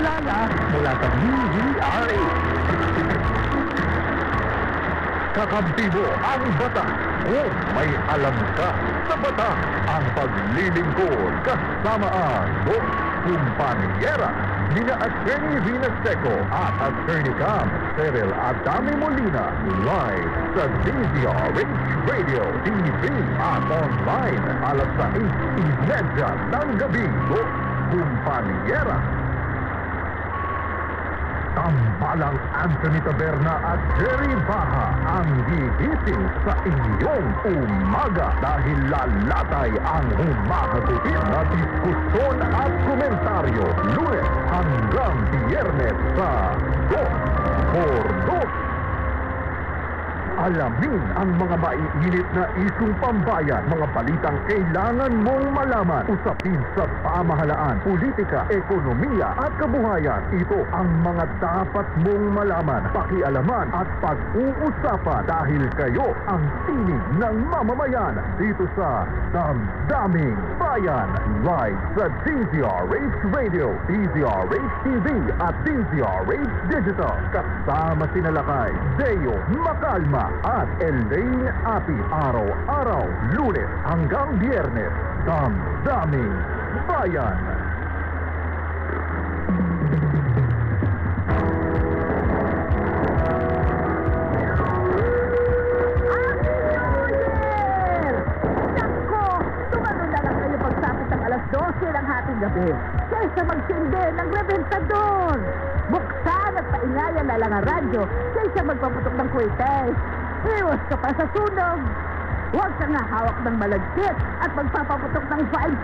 paalala mula sa DZRH. Kakampi mo ang bata kung may alam ka sa bata. Ang paglilingkod kasama ang kumpanyera nina Attorney Rina Seco at Attorney Cam Cyril Adame Molina, live sa DZRH Radio TV at online alas 6:30 ng gabi. Kumpanyera. Tambalang Anthony Taberna at Jerry Baha ang gigising sa inyong umaga dahil lalatay ang humahagupit na diskusyon at komentaryo Lunes hanggang Biyernes sa Dos por Dos. Alamin ang mga maiinit na isyung pambayan, mga balitang kailangan mong malaman, usapin sa pamahalaan, politika, ekonomiya at kabuhayan. Ito ang mga dapat mong malaman, pakialaman at pag-uusapan dahil kayo ang tinig ng mamamayan dito sa Damdaming Bayan, live sa DZRH Radio, DZRH TV at DZRH Digital. Kasama sinalakay Deo Macalma at Elaine Api, araw-araw, Lunes hanggang Biyernes, Damdaming Bayan. Alas 12 ng hating gabi, kaysa magsindi ng rebentador. Buksan at paingayan na lang ang radyo kaysa magpaputok ng kwetes. Iwas ka pa sa sunog. Huwag kang hahawak ng malagkit at magpapaputok ng 5